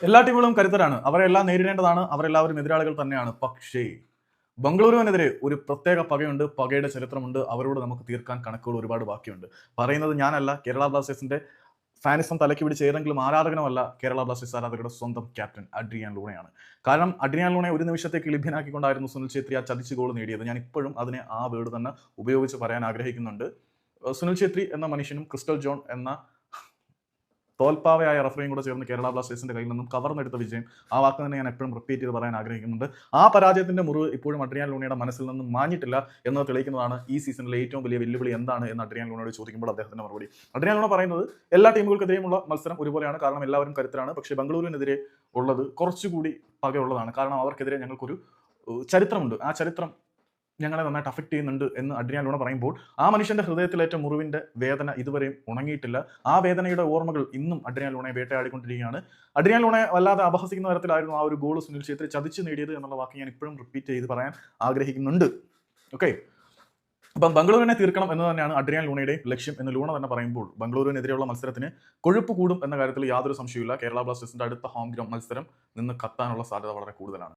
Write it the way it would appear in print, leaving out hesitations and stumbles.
എല്ലാ ടീമുകളും കരുത്തരാണ്, അവരെല്ലാം നേരിടേണ്ടതാണ്, അവരെല്ലാവരും എതിരാളികൾ തന്നെയാണ്. പക്ഷേ ബംഗളൂരുവിനെതിരെ ഒരു പ്രത്യേക പകയുണ്ട്, പകയുടെ ചരിത്രമുണ്ട്, അവരോട് നമുക്ക് തീർക്കാൻ കണക്കുകൾ ഒരുപാട് ബാക്കിയുണ്ട്. പറയുന്നത് ഞാനല്ല, കേരള ബ്ലാസ്റ്റേഴ്സിന്റെ ഫാനിസം തലയ്ക്ക് പിടിച്ച് ഏതെങ്കിലും ആരാധകനുമല്ല, കേരള ബ്ലാസ്റ്റേഴ്സ് ആരാധകരുടെ സ്വന്തം ക്യാപ്റ്റൻ അഡ്രിയാൻ ലൂണയാണ്. കാരണം അഡ്രിയാൻ ലൂണയെ ഒരു നിമിഷത്തേക്ക് ലഭ്യനാക്കിക്കൊണ്ടായിരുന്നു സുനിൽ ഛേത്രി ആ ചതിച്ച് ഗോൾ നേടിയത്. ഞാൻ ഇപ്പോഴും അതിനെ ആ വേർഡ് തന്നെ ഉപയോഗിച്ച് പറയാൻ ആഗ്രഹിക്കുന്നുണ്ട്. സുനിൽ ഛേത്രി എന്ന മനുഷ്യനും ക്രിസ്റ്റൽ ജോൺ എന്ന തോൽപ്പാവയായ റഫറിയും കൂടെ ചേർന്ന് കേരള ബ്ലാസ്റ്റേഴ്സിന്റെ കയ്യിൽ നിന്നും കവർന്നെടുത്ത വിജയം, ആ വാക്ക് തന്നെ ഞാൻ എപ്പോഴും റിപ്പീറ്റ് ചെയ്ത് പറയാൻ ആഗ്രഹിക്കുന്നുണ്ട്. ആ പരാജയത്തിന്റെ മുറിവ് ഇപ്പോഴും അഡ്രിയാൻ ലൂണയുടെ മനസ്സിൽ നിന്നും മാഞ്ഞിട്ടില്ല എന്നത് തെളിയിക്കുന്നതാണ് ഈ സീസണിലെ ഏറ്റവും വലിയ വെല്ലുവിളി എന്താണ് എന്ന് അഡ്രിയാൻ ലൂണയോട് ചോദിക്കുമ്പോൾ അദ്ദേഹത്തിന്റെ മറുപടി. അഡ്രിയാൻ ലൂണ പറയുന്നത് എല്ലാ ടീമുകൾക്കെതിരെയുമുള്ള മത്സരം ഒരുപോലെയാണ്, കാരണം എല്ലാവരും കരുത്തരാണ്. പക്ഷേ ബംഗളൂരുവിനെതിരെ ഉള്ളത് കുറച്ചുകൂടി പകയുള്ളതാണ്, കാരണം അവർക്കെതിരെ ഞങ്ങൾക്കൊരു ചരിത്രമുണ്ട്. ആ ചരിത്രം ഞങ്ങളെ നന്നായിട്ട് അഫക്ട് ചെയ്യുന്നുണ്ട് എന്ന് അഡ്രിയാൻ ലൂണ പറയുമ്പോൾ ആ മനുഷ്യന്റെ ഹൃദയത്തിലേറ്റ മുറിവിന്റെ വേദന ഇതുവരെയും ഉണങ്ങിയിട്ടില്ല. ആ വേദനയുടെ ഓർമ്മകൾ ഇന്നും അഡ്രിയാൻ ലൂണയെ വേട്ടയാടിക്കൊണ്ടിരിക്കുകയാണ്. അഡ്രിയാൻ ലൂണയെ വല്ലാതെ അപഹസിക്കുന്ന തരത്തിലായിരുന്നു ആ ഒരു ഗോൾ സുനിൽ ഛേത്രി ചതിച്ച് നേടിയത് എന്നുള്ള വാക്ക് ഞാൻ ഇപ്പോഴും റിപ്പീറ്റ് ചെയ്ത് പറയാൻ ആഗ്രഹിക്കുന്നുണ്ട്. ഓക്കെ, അപ്പം ബംഗളൂരുവിനെ തീർക്കണം എന്ന് തന്നെയാണ് അഡ്രിയാൻ ലൂണയുടെ ലക്ഷ്യം എന്ന് ലൂണ തന്നെ പറയുമ്പോൾ ബംഗളൂരുവിനെതിരെയുള്ള മത്സരത്തിന് കൊഴുപ്പ് കൂടും എന്ന കാര്യത്തിൽ യാതൊരു സംശയമില്ല. കേരള ബ്ലാസ്റ്റേഴ്സിന്റെ അടുത്ത ഹോം ഗ്രൗണ്ട് മത്സരം നിന്ന് കത്താനുള്ള സാധ്യത വളരെ കൂടുതലാണ്.